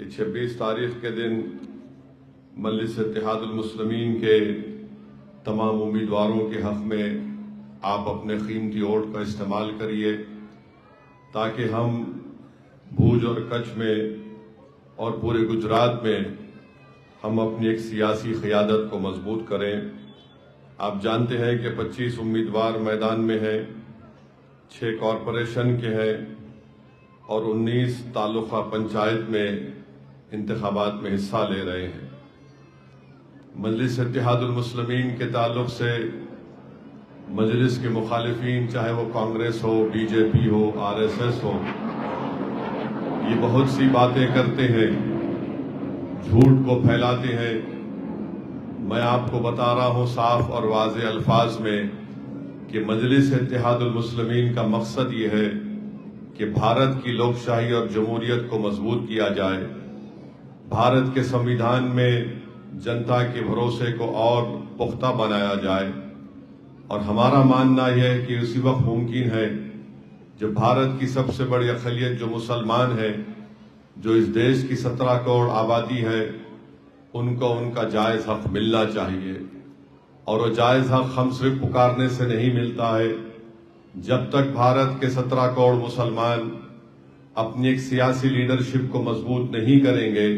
کہ 26 تاریخ کے دن مجلس اتحاد المسلمین کے تمام امیدواروں کے حق میں آپ اپنے قیمتی ووٹ کا استعمال کریے تاکہ ہم بھوج اور کچھ میں اور پورے گجرات میں ہم اپنی ایک سیاسی قیادت کو مضبوط کریں۔ آپ جانتے ہیں کہ 25 امیدوار میدان میں ہیں، 6 کارپوریشن کے ہیں اور 19 تعلقہ پنچایت میں انتخابات میں حصہ لے رہے ہیں۔ مجلس اتحاد المسلمین کے تعلق سے مجلس کے مخالفین، چاہے وہ کانگریس ہو، بی جے پی ہو، آر ایس ایس ہو، یہ بہت سی باتیں کرتے ہیں، جھوٹ کو پھیلاتے ہیں۔ میں آپ کو بتا رہا ہوں صاف اور واضح الفاظ میں کہ مجلس اتحاد المسلمین کا مقصد یہ ہے کہ بھارت کی لوک شاہی اور جمہوریت کو مضبوط کیا جائے، بھارت کے سمویدھان میں جنتا کے بھروسے کو اور پختہ بنایا جائے، اور ہمارا ماننا یہ ہے کہ اسی وقت ممکن ہے جب بھارت کی سب سے بڑی اقلیت جو مسلمان ہے، جو اس دیش کی 17 کروڑ آبادی ہے، ان کو ان کا جائز حق ملنا چاہیے، اور وہ جائز حق ہم صرف پکارنے سے نہیں ملتا ہے۔ جب تک بھارت کے 17 کروڑ مسلمان اپنی ایک سیاسی لیڈرشپ کو مضبوط نہیں کریں گے،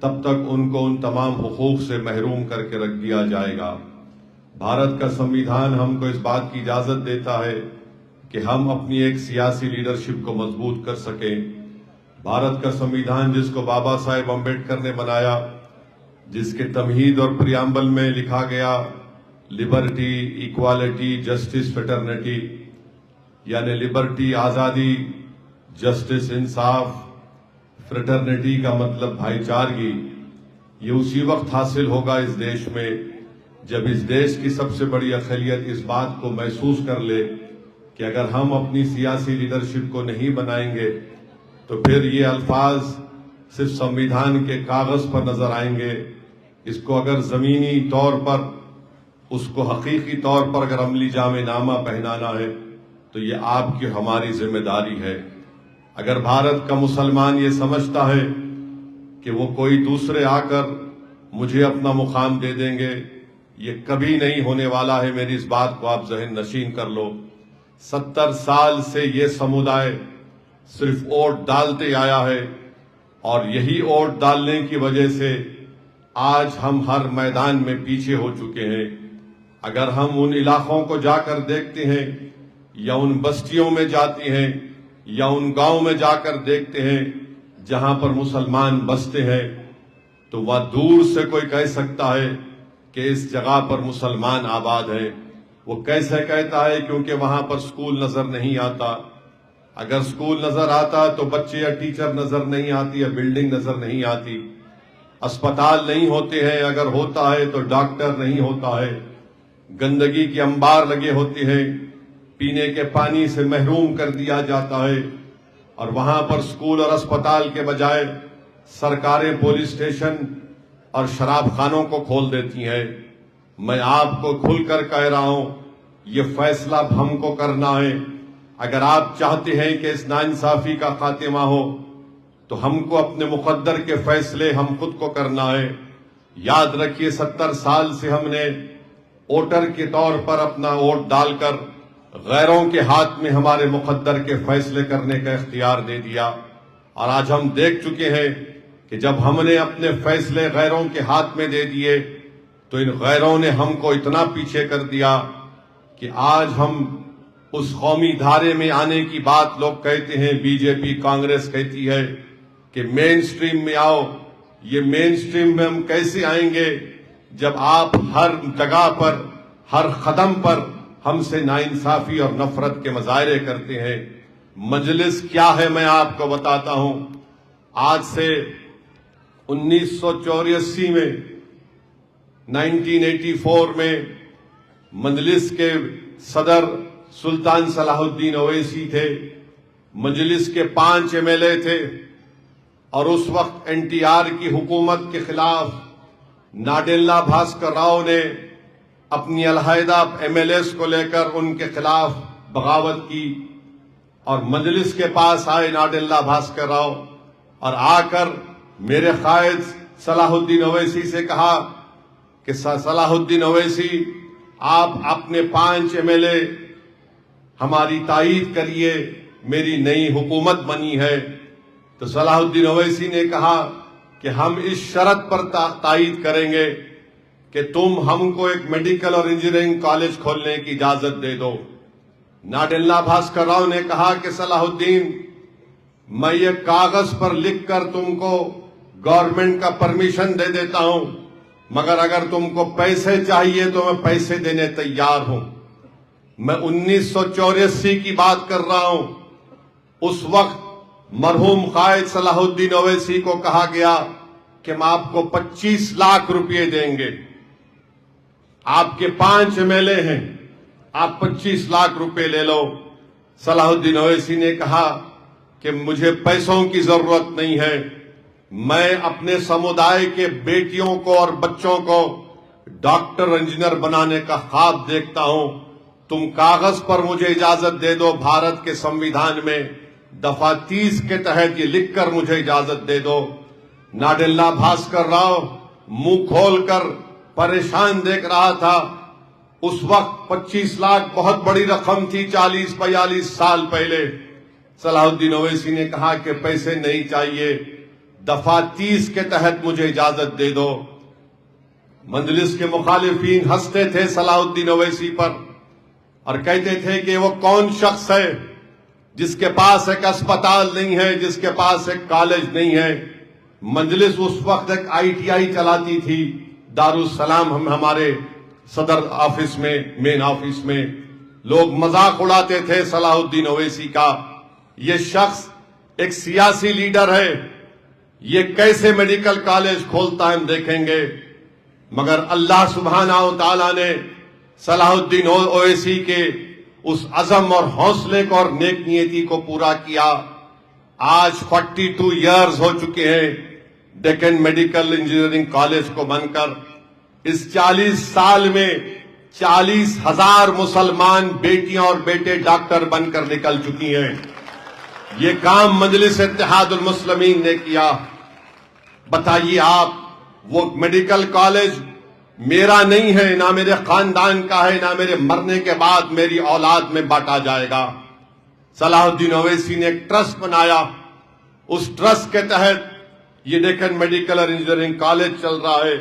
تب تک ان کو ان تمام حقوق سے محروم کر کے رکھ دیا جائے گا۔ بھارت کا سمویدھان ہم کو اس بات کی اجازت دیتا ہے کہ ہم اپنی ایک سیاسی لیڈرشپ کو مضبوط کر سکیں۔ بھارت کا سمویدھان جس کو بابا صاحب امبیڈکر نے بنایا، جس کے تمہید اور پریامبل میں لکھا گیا لبرٹی، ایکوالٹی، جسٹس، فیٹرنیٹی، یعنی لبرٹی آزادی، جسٹس انصاف، فریٹرنیٹی کا مطلب بھائی چارگی، یہ اسی وقت حاصل ہوگا اس دیش میں جب اس دیش کی سب سے بڑی اقلیت اس بات کو محسوس کر لے کہ اگر ہم اپنی سیاسی لیڈرشپ کو نہیں بنائیں گے تو پھر یہ الفاظ صرف سمویدھان کے کاغذ پر نظر آئیں گے۔ اس کو اگر زمینی طور پر، اس کو حقیقی طور پر اگر عملی جامہ نامہ پہنانا ہے تو یہ آپ کی ہماری ذمہ داری ہے۔ اگر بھارت کا مسلمان یہ سمجھتا ہے کہ وہ کوئی دوسرے آ کر مجھے اپنا مقام دے دیں گے، یہ کبھی نہیں ہونے والا ہے۔ میری اس بات کو آپ ذہن نشین کر لو۔ 70 سال سے یہ سمودائے صرف ووٹ ڈالتے آیا ہے، اور یہی ووٹ ڈالنے کی وجہ سے آج ہم ہر میدان میں پیچھے ہو چکے ہیں۔ اگر ہم ان علاقوں کو جا کر دیکھتے ہیں، یا ان بستیوں میں جاتے ہیں، یا ان گاؤں میں جا کر دیکھتے ہیں جہاں پر مسلمان بستے ہیں، تو وہ دور سے کوئی کہہ سکتا ہے کہ اس جگہ پر مسلمان آباد ہیں۔ وہ کیسے کہتا ہے؟ کیونکہ وہاں پر سکول نظر نہیں آتا۔ اگر سکول نظر آتا تو بچے یا ٹیچر نظر نہیں آتی، یا بلڈنگ نظر نہیں آتی۔ اسپتال نہیں ہوتے ہیں، اگر ہوتا ہے تو ڈاکٹر نہیں ہوتا ہے۔ گندگی کے انبار لگے ہوتے ہیں، پینے کے پانی سے محروم کر دیا جاتا ہے، اور وہاں پر سکول اور اسپتال کے بجائے سرکاریں پولیس اسٹیشن اور شراب خانوں کو کھول دیتی ہیں۔ میں آپ کو کھل کر کہہ رہا ہوں، یہ فیصلہ اب ہم کو کرنا ہے۔ اگر آپ چاہتے ہیں کہ اس ناانصافی کا خاتمہ ہو تو ہم کو اپنے مقدر کے فیصلے ہم خود کو کرنا ہے۔ یاد رکھیے، 70 سال سے ہم نے ووٹر کے طور پر اپنا ووٹ ڈال کر غیروں کے ہاتھ میں ہمارے مقدر کے فیصلے کرنے کا اختیار دے دیا، اور آج ہم دیکھ چکے ہیں کہ جب ہم نے اپنے فیصلے غیروں کے ہاتھ میں دے دیے تو ان غیروں نے ہم کو اتنا پیچھے کر دیا کہ آج ہم اس قومی دھارے میں آنے کی بات لوگ کہتے ہیں، بی جے پی، کانگریس کہتی ہے کہ مین سٹریم میں آؤ۔ یہ مین سٹریم میں ہم کیسے آئیں گے جب آپ ہر جگہ پر، ہر قدم پر ہم سے ناانصافی اور نفرت کے مظاہرے کرتے ہیں؟ مجلس کیا ہے میں آپ کو بتاتا ہوں۔ آج سے 1984 میں، 1984 میں مجلس کے صدر سلطان صلاح الدین اویسی تھے۔ مجلس کے 5 MLA تھے، اور اس وقت این ٹی آر کی حکومت کے خلاف ناڈیلا بھاسکر راؤ نے اپنی علیحدہ MLAs کو لے کر ان کے خلاف بغاوت کی، اور مجلس کے پاس آئے ناڈیلا بھاسکر راؤ، اور آ کر میرے قائد صلاح الدین اویسی سے کہا کہ صلاح الدین اویسی آپ اپنے 5 MLA ہماری تائید کریے، میری نئی حکومت بنی ہے۔ تو صلاح الدین اویسی نے کہا کہ ہم اس شرط پر تائید کریں گے کہ تم ہم کو ایک میڈیکل اور انجینئرنگ کالج کھولنے کی اجازت دے دو۔ ناڈیلا بھاسکر راؤ نے کہا کہ صلاح الدین، میں یہ کاغذ پر لکھ کر تم کو گورنمنٹ کا پرمیشن دے دیتا ہوں، مگر اگر تم کو پیسے چاہیے تو میں پیسے دینے تیار ہوں۔ میں 1984 کی بات کر رہا ہوں۔ اس وقت مرحوم قائد صلاح الدین اویسی کو کہا گیا کہ ہم آپ کو 25 لاکھ روپے دیں گے، آپ کے 5 MLA ہیں، آپ 25 لاکھ روپے لے لو۔ صلاح الدین اویسی نے کہا کہ مجھے پیسوں کی ضرورت نہیں ہے، میں اپنے سمودائے کے بیٹیوں کو اور بچوں کو ڈاکٹر انجینئر بنانے کا خواب دیکھتا ہوں، تم کاغذ پر مجھے اجازت دے دو، بھارت کے سمویدھان میں دفعہ 30 کے تحت یہ لکھ کر مجھے اجازت دے دو۔ ناڈیلا بھاسکر راؤ منہ کھول کر پریشان دیکھ رہا تھا۔ اس وقت 25 لاکھ بہت بڑی رقم تھی، 40-42 سال پہلے۔ صلاح الدین اویسی نے کہا کہ پیسے نہیں چاہیے، دفعہ 30 کے تحت مجھے اجازت دے دو۔ مجلس کے مخالفین ہنستے تھے صلاح الدین اویسی پر اور کہتے تھے کہ وہ کون شخص ہے جس کے پاس ایک اسپتال نہیں ہے، جس کے پاس ایک کالج نہیں ہے۔ مجلس اس وقت ایک ITI چلاتی تھی، دارالسلام، ہمارے صدر آفس میں، مین آفس میں لوگ مذاق اڑاتے تھے صلاح الدین اویسی کا، یہ شخص ایک سیاسی لیڈر ہے، یہ کیسے میڈیکل کالج کھولتا ہے ہم دیکھیں گے۔ مگر اللہ سبحانہ و تعالیٰ نے صلاح الدین اویسی کے اس عزم اور حوصلے کو اور نیک نیتی کو پورا کیا۔ آج 42 ایئرز ہو چکے ہیں ڈیکن میڈیکل انجینئرنگ کالج کو بن کر۔ اس 40 سال میں 40,000 مسلمان بیٹیاں اور بیٹے ڈاکٹر بن کر نکل چکی ہیں۔ یہ کام مجلس اتحاد المسلمین نے کیا۔ بتائیے آپ، وہ میڈیکل کالج میرا نہیں ہے، نہ میرے خاندان کا ہے، نہ میرے مرنے کے بعد میری اولاد میں بانٹا جائے گا۔ صلاح الدین اویسی نے ایک ٹرسٹ بنایا، اس ٹرسٹ کے تحت یہ ڈیکن میڈیکل اور انجینئرنگ کالج چل رہا ہے۔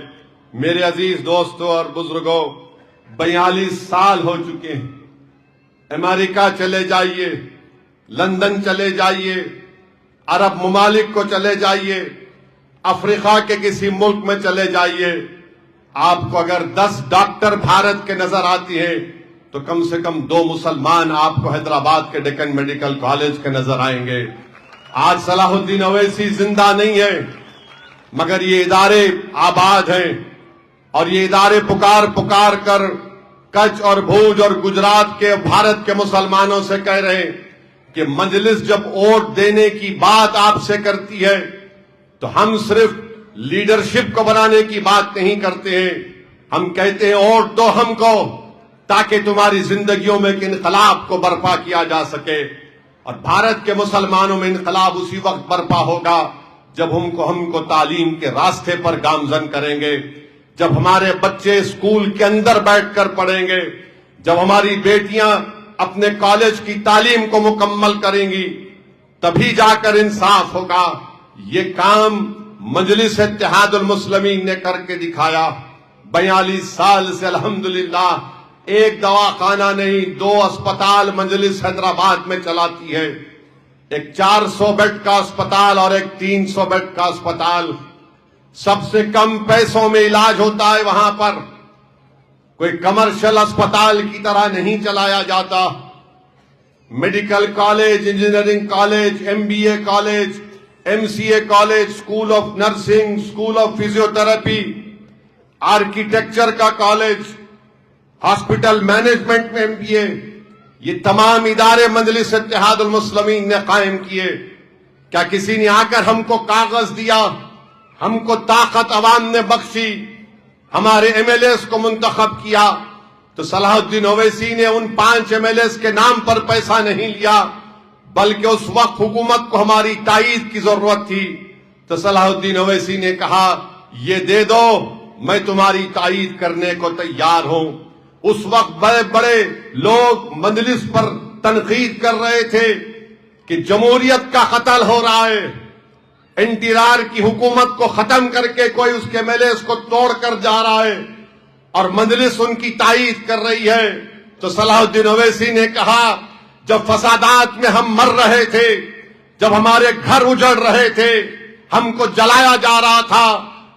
میرے عزیز دوستوں اور بزرگوں، 42 سال ہو چکے ہیں۔ امریکہ چلے جائیے، لندن چلے جائیے، عرب ممالک کو چلے جائیے، افریقہ کے کسی ملک میں چلے جائیے، آپ کو اگر 10 ڈاکٹر بھارت کے نظر آتی ہیں تو کم سے کم 2 مسلمان آپ کو حیدرآباد کے ڈیکن میڈیکل کالج کے نظر آئیں گے۔ آج صلاح الدین اویسی زندہ نہیں ہے، مگر یہ ادارے آباد ہیں، اور یہ ادارے پکار پکار کر کچھ اور بھوج اور گجرات کے بھارت کے مسلمانوں سے کہہ رہے ہیں کہ مجلس جب ووٹ دینے کی بات آپ سے کرتی ہے تو ہم صرف لیڈرشپ کو بنانے کی بات نہیں کرتے ہیں، ہم کہتے ہیں ووٹ دو ہم کو تاکہ تمہاری زندگیوں میں ایک انقلاب کو برپا کیا جا سکے۔ اور بھارت کے مسلمانوں میں انقلاب اسی وقت برپا ہوگا جب ہم کو تعلیم کے راستے پر گامزن کریں گے، جب ہمارے بچے اسکول کے اندر بیٹھ کر پڑھیں گے، جب ہماری بیٹیاں اپنے کالج کی تعلیم کو مکمل کریں گی، تبھی جا کر انصاف ہوگا۔ یہ کام مجلس اتحاد المسلمین نے کر کے دکھایا۔ 42 سال سے الحمدللہ ایک دواخانہ نہیں 2 اسپتال مجلس حیدرآباد میں چلاتی ہے، ایک 400 بیڈ کا اسپتال اور ایک 300 بیڈ کا اسپتال۔ سب سے کم پیسوں میں علاج ہوتا ہے وہاں پر، کوئی کمرشل اسپتال کی طرح نہیں چلایا جاتا۔ Medical college, engineering college, MBA college, MCA college, school of nursing, school of physiotherapy, architecture کا کالج، ہاسپٹل مینجمنٹ میں MBA، یہ تمام ادارے مجلس اتحاد المسلمین نے قائم کیے۔ کیا کسی نے آ کر ہم کو کاغذ دیا؟ ہم کو طاقت عوام نے بخشی، ہمارے MLAs کو منتخب کیا، تو صلاح الدین اویسی نے ان 5 MLAs کے نام پر پیسہ نہیں لیا، بلکہ اس وقت حکومت کو ہماری تائید کی ضرورت تھی۔ تو صلاح الدین اویسی نے کہا یہ دے دو، میں تمہاری تائید کرنے کو تیار ہوں۔ اس وقت بڑے بڑے لوگ مجلس پر تنقید کر رہے تھے کہ جمہوریت کا قتل ہو رہا ہے، این ٹی آر کی حکومت کو ختم کر کے کوئی اس کے MLAs کو توڑ کر جا رہا ہے اور مجلس ان کی تائید کر رہی ہے۔ تو صلاح الدین اویسی نے کہا جب فسادات میں ہم مر رہے تھے، جب ہمارے گھر اجڑ رہے تھے، ہم کو جلایا جا رہا تھا،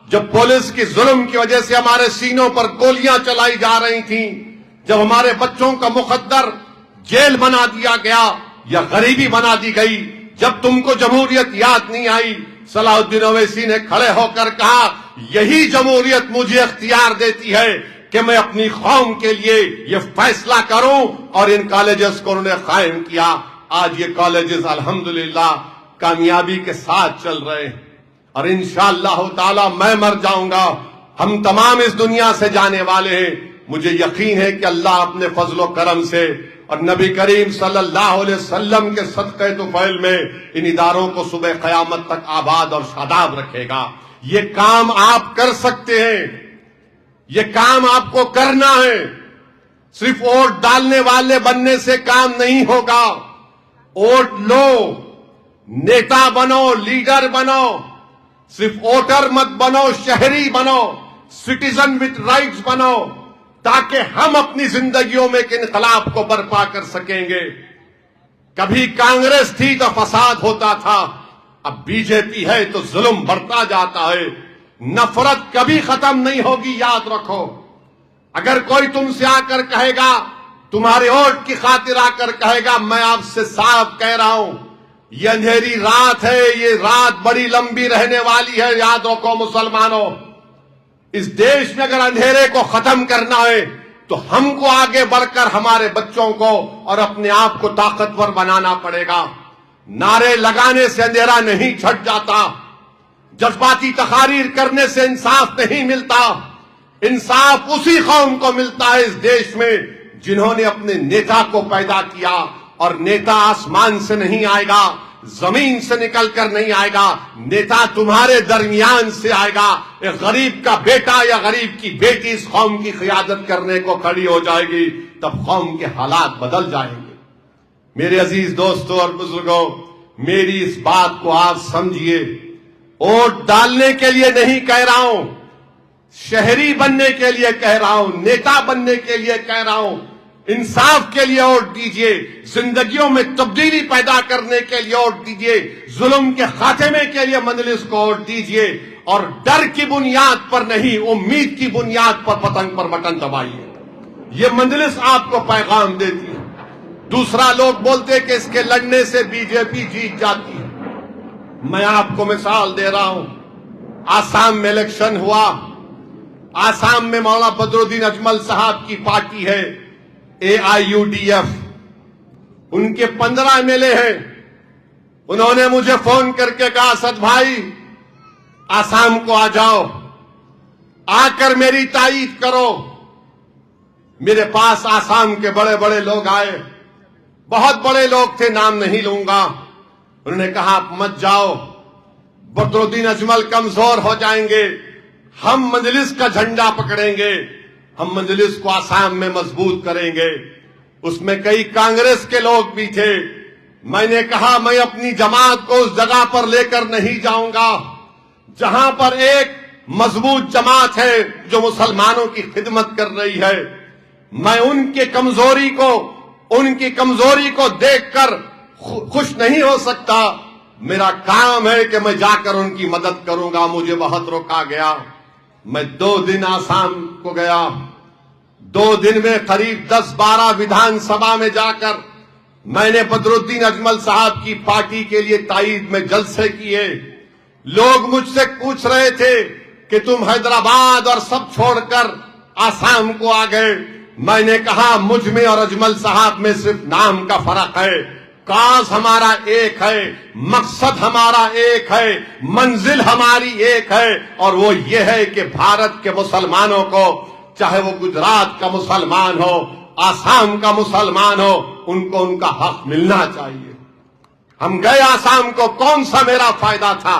جب پولیس کی ظلم کی وجہ سے ہمارے سینوں پر گولیاں چلائی جا رہی تھیں، جب ہمارے بچوں کا مقدر جیل بنا دیا گیا یا غریبی بنا دی گئی، جب تم کو جمہوریت یاد نہیں آئی، صلاح الدین اویسی نے کھڑے ہو کر کہا یہی جمہوریت مجھے اختیار دیتی ہے کہ میں اپنی قوم کے لیے یہ فیصلہ کروں، اور ان کالجز کو انہوں نے قائم کیا۔ آج یہ کالجز الحمدللہ کامیابی کے ساتھ چل رہے ہیں، اور انشاءاللہ تعالی میں مر جاؤں گا، ہم تمام اس دنیا سے جانے والے ہیں۔ مجھے یقین ہے کہ اللہ اپنے فضل و کرم سے اور نبی کریم صلی اللہ علیہ وسلم کے صدقہ طفیل میں ان اداروں کو صبح قیامت تک آباد اور شاداب رکھے گا۔ یہ کام آپ کر سکتے ہیں، یہ کام آپ کو کرنا ہے۔ صرف ووٹ ڈالنے والے بننے سے کام نہیں ہوگا، ووٹ لو، نیتا بنو، لیڈر بنو، صرف ووٹر مت بنو، شہری بنو، سٹیزن وتھ رائٹس بنو، تاکہ ہم اپنی زندگیوں میں ایک انقلاب کو برپا کر سکیں گے۔ کبھی کانگریس تھی تو فساد ہوتا تھا، اب بی جے پی ہے تو ظلم بڑھتا جاتا ہے۔ نفرت کبھی ختم نہیں ہوگی، یاد رکھو۔ اگر کوئی تم سے آ کر کہے گا، تمہارے ووٹ کی خاطر آ کر کہے گا، میں آپ سے صاف کہہ رہا ہوں یہ اندھیری رات ہے، یہ رات بڑی لمبی رہنے والی ہے، یاد رکھو مسلمانوں۔ اس دیش میں اگر اندھیرے کو ختم کرنا ہے تو ہم کو آگے بڑھ کر ہمارے بچوں کو اور اپنے آپ کو طاقتور بنانا پڑے گا۔ نعرے لگانے سے اندھیرا نہیں چھٹ جاتا، جذباتی تقاریر کرنے سے انصاف نہیں ملتا۔ انصاف اسی قوم کو ملتا ہے اس دیش میں جنہوں نے اپنے نیتا کو پیدا کیا، اور نیتا آسمان سے نہیں آئے گا، زمین سے نکل کر نہیں آئے گا، نیتا تمہارے درمیان سے آئے گا۔ ایک غریب کا بیٹا یا غریب کی بیٹی اس قوم کی قیادت کرنے کو کھڑی ہو جائے گی، تب قوم کے حالات بدل جائیں گے۔ میرے عزیز دوستوں اور بزرگوں، میری اس بات کو آپ سمجھیے، ووٹ ڈالنے کے لیے نہیں کہہ رہا ہوں، شہری بننے کے لیے کہہ رہا ہوں، نیتا بننے کے لیے کہہ رہا ہوں۔ انصاف کے لیے ووٹ دیجئے، زندگیوں میں تبدیلی پیدا کرنے کے لیے ووٹ دیجئے، ظلم کے خاتمے کے لیے مجلس کو ووٹ دیجئے، اور ڈر کی بنیاد پر نہیں، امید کی بنیاد پر پتنگ پر بٹن دبائیے۔ یہ مجلس آپ کو پیغام دیتی ہے۔ دوسرا لوگ بولتے کہ اس کے لڑنے سے بی جے پی جیت جاتی ہے۔ میں آپ کو مثال دے رہا ہوں، آسام میں الیکشن ہوا، آسام میں مولانا بدر الدین اجمل صاحب کی پارٹی ہے AIUDF، ان کے 15 MLA ہیں۔ انہوں نے مجھے فون کر کے کہا اسد بھائی آسام کو آ جاؤ، آ کر میری تائید کرو۔ میرے پاس آسام کے بڑے بڑے لوگ آئے، بہت بڑے لوگ تھے، نام نہیں لوں گا۔ انہوں نے کہا آپ مت جاؤ، بدر الدین اجمل کمزور ہو جائیں گے، ہم مجلس کا جھنڈا پکڑیں گے، ہم مجلس کو آسام میں مضبوط کریں گے۔ اس میں کئی کانگریس کے لوگ بھی تھے۔ میں نے کہا میں اپنی جماعت کو اس جگہ پر لے کر نہیں جاؤں گا جہاں پر ایک مضبوط جماعت ہے جو مسلمانوں کی خدمت کر رہی ہے۔ میں ان کی کمزوری کو دیکھ کر خوش نہیں ہو سکتا۔ میرا کام ہے کہ میں جا کر ان کی مدد کروں گا۔ مجھے بہت روکا گیا۔ میں 2 دن آسام کو گیا، 2 دن میں قریب 10-12 ودھان سبھا میں جا کر میں نے بدر الدین اجمل صاحب کی پارٹی کے لیے تائید میں جلسے کیے۔ لوگ مجھ سے پوچھ رہے تھے کہ تم حیدرآباد اور سب چھوڑ کر آسام کو آ گئے۔ میں نے کہا مجھ میں اور اجمل صاحب میں صرف نام کا فرق ہے، کاز ہمارا ایک ہے، مقصد ہمارا ایک ہے، منزل ہماری ایک ہے، اور وہ یہ ہے کہ بھارت کے مسلمانوں کو، چاہے وہ گجرات کا مسلمان ہو، آسام کا مسلمان ہو، ان کو ان کا حق ملنا چاہیے۔ ہم گئے آسام کو، کون سا میرا فائدہ تھا؟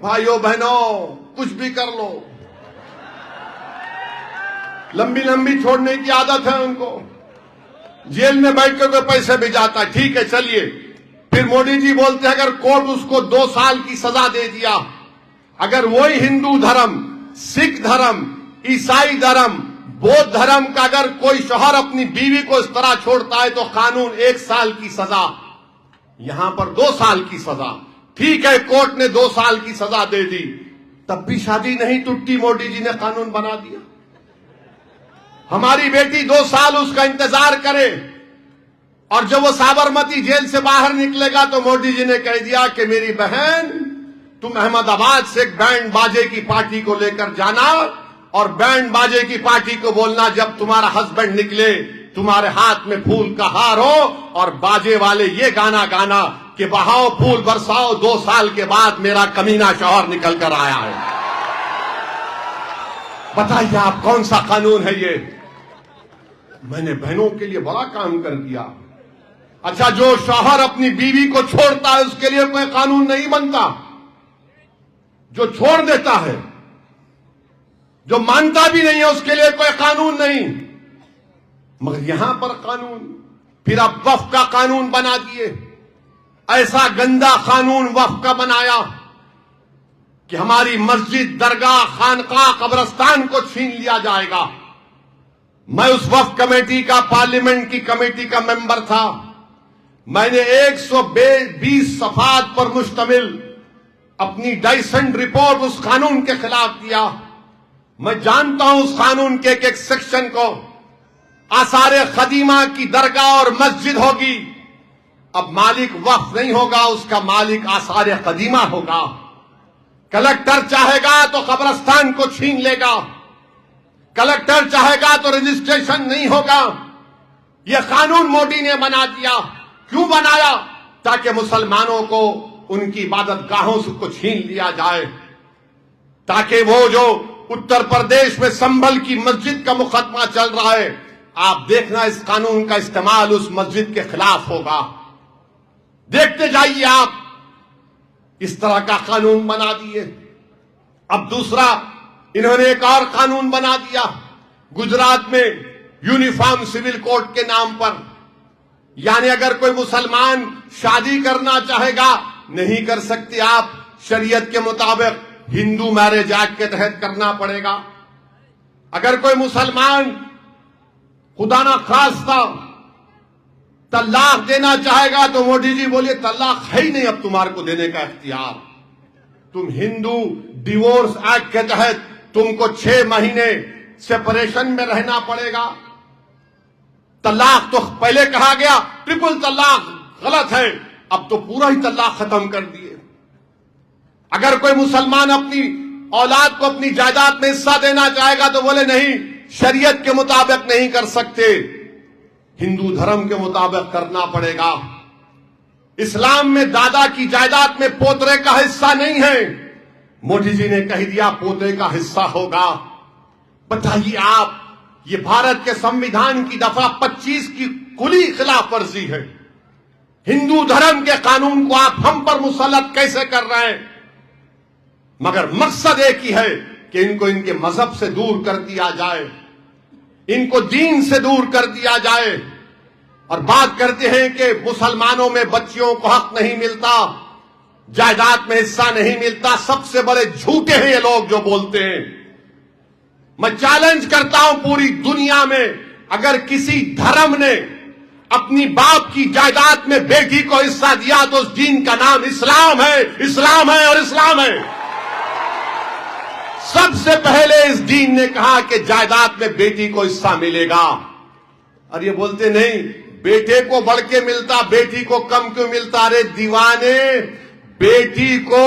بھائیوں بہنوں کچھ بھی کر لو، لمبی لمبی چھوڑنے کی عادت ہے ان کو، جیل میں بیٹھ کے کوئی پیسے بھی جاتا ہے، ٹھیک ہے چلیے، پھر مودی جی بولتے ہیں اگر کورٹ اس کو 2 سال کی سزا دے دیا، اگر وہی ہندو دھرم، سکھ دھرم، عیسائی دھرم، بودھ دھرم کا اگر کوئی شوہر اپنی بیوی کو اس طرح چھوڑتا ہے تو قانون 1 سال کی سزا، یہاں پر 2 سال کی سزا، ٹھیک ہے کورٹ نے 2 سال کی سزا دے دی، تب بھی شادی نہیں ٹوٹتی، مودی جی نے قانون بنا دیا۔ ہماری بیٹی 2 سال اس کا انتظار کرے، اور جب وہ سابرمتی جیل سے باہر نکلے گا تو مودی جی نے کہہ دیا کہ میری بہن تم احمد آباد سے ایک بینڈ باجے کی پارٹی کو لے کر جانا، اور بینڈ باجے کی پارٹی کو بولنا جب تمہارا ہسبینڈ نکلے تمہارے ہاتھ میں پھول کا ہار ہو، اور باجے والے یہ گانا گانا کہ بہاؤ پھول برساؤ 2 سال کے بعد میرا کمینہ شوہر نکل کر آیا ہے۔ بتائیے آپ کون سا قانون ہے یہ؟ میں نے بہنوں کے لیے بڑا کام کر دیا۔ اچھا جو شوہر اپنی بیوی کو چھوڑتا ہے اس کے لیے کوئی قانون نہیں بنتا، جو چھوڑ دیتا ہے، جو مانتا بھی نہیں ہے اس کے لیے کوئی قانون نہیں، مگر یہاں پر قانون، پھر اب وقف کا قانون بنا دیے، ایسا گندا قانون وقف کا بنایا کہ ہماری مسجد، درگاہ، خانقاہ، قبرستان کو چھین لیا جائے گا۔ میں اس وقف کمیٹی کا، پارلیمنٹ کی کمیٹی کا ممبر تھا، میں نے 120 صفحات پر مشتمل اپنی ڈائسنٹ رپورٹ اس قانون کے خلاف دیا۔ میں جانتا ہوں اس قانون کے ایک سیکشن کو، آثار قدیمہ کی درگاہ اور مسجد ہوگی، اب مالک وقف نہیں ہوگا، اس کا مالک آثار قدیمہ ہوگا۔ کلکٹر چاہے گا تو قبرستان کو چھین لے گا، کلکٹر چاہے گا تو رجسٹریشن نہیں ہوگا۔ یہ قانون مودی نے بنا دیا، کیوں بنایا؟ تاکہ مسلمانوں کو ان کی عبادت گاہوں سے کو چھین لیا جائے، تاکہ وہ جو اتر پردیش میں سنبھل کی مسجد کا مقدمہ چل رہا ہے، آپ دیکھنا اس قانون کا استعمال اس مسجد کے خلاف ہوگا، دیکھتے جائیے آپ۔ اس طرح کا قانون بنا دیے۔ اب دوسرا انہوں نے ایک اور قانون بنا دیا گجرات میں، یونیفارم سول کوڈ کے نام پر، یعنی اگر کوئی مسلمان شادی کرنا چاہے گا نہیں کر سکتے آپ، شریعت کے مطابق ہندو میرج ایکٹ کے تحت کرنا پڑے گا۔ اگر کوئی مسلمان خدا نہ خواستہ طلاق دینا چاہے گا تو مودی جی بولے طلاق ہے ہی نہیں اب تمہارے کو دینے کا اختیار، تم ہندو ڈیورس ایکٹ کے تحت تم کو 6 مہینے سیپریشن میں رہنا پڑے گا۔ طلاق تو پہلے کہا گیا ٹرپل طلاق غلط ہے، اب تو پورا ہی طلاق ختم کر دیے۔ اگر کوئی مسلمان اپنی اولاد کو اپنی جائیداد میں حصہ دینا چاہے گا تو بولے نہیں، شریعت کے مطابق نہیں کر سکتے، ہندو دھرم کے مطابق کرنا پڑے گا۔ اسلام میں دادا کی جائیداد میں پوترے کا حصہ نہیں ہے، مودی جی نے کہہ دیا پوتے کا حصہ ہوگا۔ بتائیے آپ، یہ بھارت کے سمویدھان کی دفعہ 25 کی کھلی خلاف ورزی ہے۔ ہندو دھرم کے قانون کو آپ ہم پر مسلط کیسے کر رہے ہیں؟ مگر مقصد ایک ہی ہے کہ ان کو ان کے مذہب سے دور کر دیا جائے، ان کو دین سے دور کر دیا جائے، اور بات کرتے ہیں کہ مسلمانوں میں بچیوں کو حق نہیں ملتا، جائیداد میں حصہ نہیں ملتا۔ سب سے بڑے جھوٹے ہیں یہ لوگ جو بولتے ہیں۔ میں چیلنج کرتا ہوں پوری دنیا میں، اگر کسی دھرم نے اپنی باپ کی جائیداد میں بیٹی کو حصہ دیا تو اس دین کا نام اسلام ہے، اسلام ہے اور اسلام ہے۔ سب سے پہلے اس دین نے کہا کہ جائیداد میں بیٹی کو حصہ ملے گا، اور یہ بولتے نہیں بیٹے کو بڑھ کے ملتا بیٹی کو کم کیوں ملتا؟ ارے دیوانے، بیٹی کو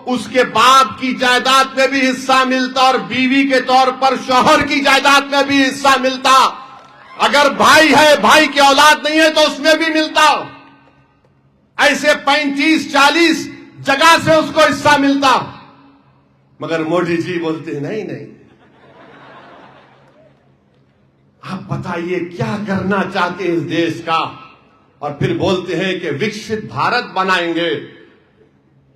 اس کے باپ کی جائیداد میں بھی حصہ ملتا اور بیوی کے طور پر شوہر کی جائیداد میں بھی حصہ ملتا۔ اگر بھائی ہے، بھائی کی اولاد نہیں ہے تو اس میں بھی ملتا۔ ایسے 35-40 جگہ سے اس کو حصہ ملتا، مگر مودی جی بولتے نہیں۔ آپ بتائیے کیا کرنا چاہتے ہیں اس دیش کا، اور پھر بولتے ہیں کہ وکست بھارت بنائیں گے۔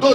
2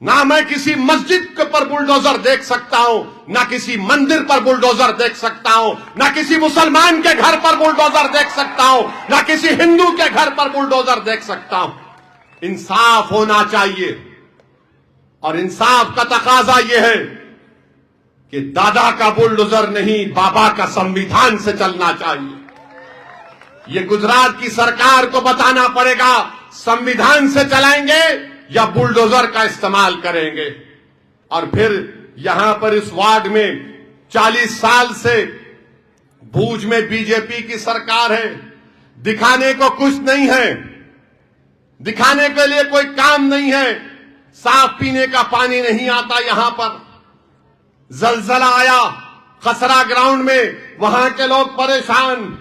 نہ میں کسی مسجد پر بلڈوزر دیکھ سکتا ہوں، نہ کسی مندر پر بلڈوزر دیکھ سکتا ہوں، نہ کسی مسلمان کے گھر پر بلڈوزر دیکھ سکتا ہوں، نہ کسی ہندو کے گھر پر بلڈوزر دیکھ سکتا ہوں۔ انصاف ہونا چاہیے، اور انصاف کا تقاضا یہ ہے کہ دادا کا بلڈوزر نہیں، بابا کا سمویدھان سے چلنا چاہیے۔ یہ گجرات کی سرکار کو بتانا پڑے گا، سمویدھان سے چلائیں گے یا بلڈوزر کا استعمال کریں گے۔ اور پھر یہاں پر اس وارڈ میں 40 سال سے بھوج میں بی جے پی کی سرکار ہے، دکھانے کو کچھ نہیں ہے، دکھانے کے لیے کوئی کام نہیں ہے، صاف پینے کا پانی نہیں آتا یہاں پر۔ زلزلہ آیا خسرا گراؤنڈ میں، وہاں کے لوگ پریشان،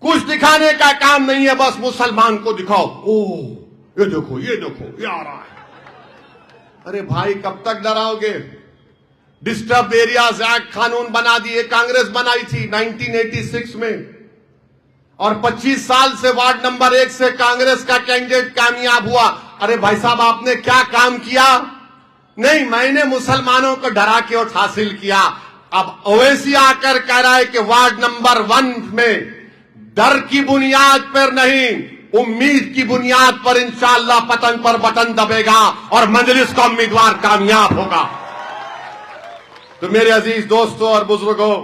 کچھ دکھانے کا کام نہیں ہے، بس مسلمان کو دکھاؤ، یہ دیکھو یہ آ رہا ہے۔ ارے بھائی کب تک ڈراؤ گے؟ ڈسٹربڈ ایریاز ایکٹ قانون بنا دیے، کانگریس بنائی تھی 1986 میں، اور 25 سال سے وارڈ نمبر 1 سے کانگریس کا کینڈیڈیٹ کامیاب ہوا۔ ارے بھائی صاحب آپ نے کیا کام کیا؟ نہیں، میں نے مسلمانوں کو ڈرا کے ووٹ حاصل کیا۔ اب اویسی آ کر کہہ رہا ہے کہ وارڈ نمبر 1 میں ڈر کی بنیاد پر نہیں، امید کی بنیاد پر انشاءاللہ پتن پر بٹن دبے گا اور مجلس کا امیدوار کامیاب ہوگا۔ تو میرے عزیز دوستوں اور بزرگوں،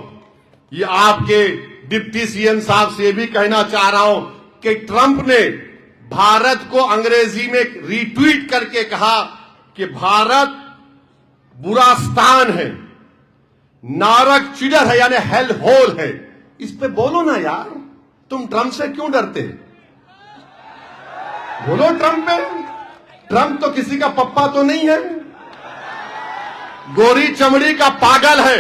یہ آپ کے ڈپٹی سی ایم صاحب سے یہ بھی کہنا چاہ رہا ہوں کہ ٹرمپ نے بھارت کو انگریزی میں ری ٹویٹ کر کے کہا کہ بھارت براستان ہے، نارک چڑر ہے، یعنی ہیل ہول ہے۔ اس پہ بولو نا یار، تم ٹرمپ سے کیوں ڈرتے؟ بولو ٹرمپ پہ۔ ٹرمپ تو کسی کا پپا تو نہیں ہے، گوری چمڑی کا پاگل ہے،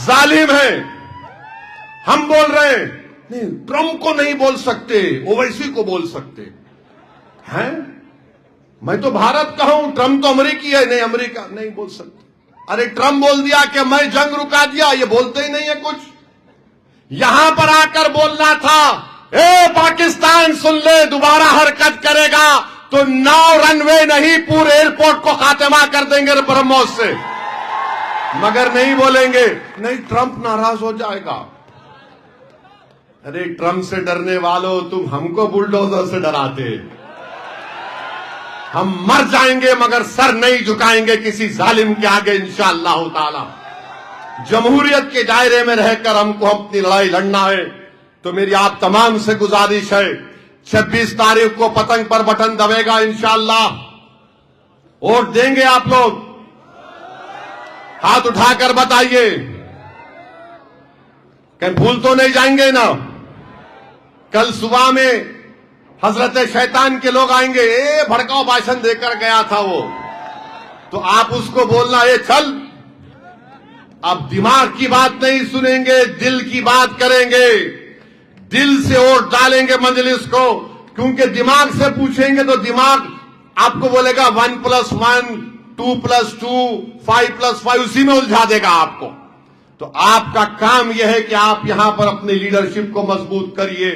ظالم ہے۔ ہم بول رہے ہیں نہیں، ٹرمپ کو نہیں بول سکتے، اویسی کو بول سکتے ہیں۔ میں تو بھارت کا ہوں، ٹرمپ تو امریکی ہے، نہیں امریکہ نہیں بول سکتے۔ ارے ٹرمپ بول دیا کہ میں جنگ رکا دیا، یہ بولتے ہی نہیں ہے کچھ۔ یہاں پر آ کر بولنا تھا، اے پاکستان سن لے، دوبارہ حرکت کرے گا تو 9 رن وے نہیں، پورے ایئرپورٹ کو خاتمہ کر دیں گے برہموس سے، مگر نہیں بولیں گے، نہیں ٹرمپ ناراض ہو جائے گا۔ ارے ٹرمپ سے ڈرنے والوں، تم ہم کو بلڈوزر سے ڈراتے۔ ہم مر جائیں گے مگر سر نہیں جھکائیں گے کسی ظالم کے آگے انشاءاللہ تعالی۔ جمہوریت کے دائرے میں رہ کر ہم کو اپنی لڑائی لڑنا ہے۔ تو میری آپ تمام سے گزارش ہے، 26 تاریخ کو پتنگ پر بٹن دبے گا انشاءاللہ۔ ووٹ دیں گے آپ لوگ؟ ہاتھ اٹھا کر بتائیے، کہیں بھول تو نہیں جائیں گے نا؟ کل صبح میں حضرت شیطان کے لوگ آئیں گے، بھڑکاؤ بھاشن دے کر گیا تھا وہ، تو آپ اس کو بولنا چل، اب دماغ کی بات نہیں سنیں گے، دل کی بات کریں گے، دل سے ووٹ ڈالیں گے مجلس کو، کیونکہ دماغ سے پوچھیں گے تو دماغ آپ کو بولے گا 1+1 2+2 5+5، اسی میں الجھا دے گا آپ کو۔ تو آپ کا کام یہ ہے کہ آپ یہاں پر اپنی لیڈرشپ کو مضبوط کریے،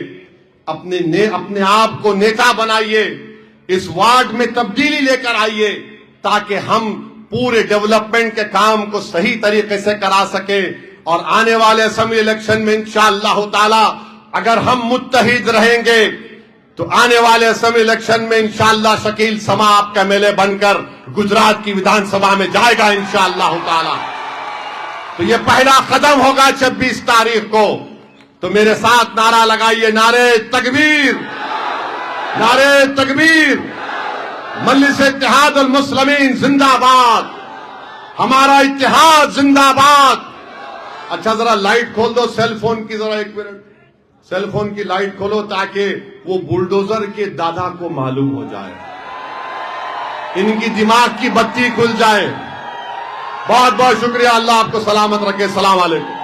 اپنے آپ کو نیتا بنائیے، اس وارڈ میں تبدیلی لے کر آئیے تاکہ ہم پورے ڈیولپمنٹ کے کام کو صحیح طریقے سے کرا سکیں، اور آنے والے اسمبلی الیکشن میں انشاءاللہ تعالی اگر ہم متحد رہیں گے تو آنے والے اسمبلی الیکشن میں انشاءاللہ شکیل سما آپ کا ایم ایل اے بن کر گجرات کی ویدھان سبھا میں جائے گا انشاءاللہ تعالی۔ تو یہ پہلا قدم ہوگا 26 تاریخ کو۔ تو میرے ساتھ نعرہ لگائیے، نعرہ تکبیر، نعرہ تکبیر، مجلس اتحاد المسلمین زندہ باد، ہمارا اتحاد زندہ باد۔ اچھا ذرا لائٹ کھول دو سیل فون کی، ذرا 1 منٹ سیل فون کی لائٹ کھولو تاکہ وہ بلڈوزر کے دادا کو معلوم ہو جائے، ان کی دماغ کی بتی کھل جائے۔ بہت بہت شکریہ، اللہ آپ کو سلامت رکھے، السلام علیکم۔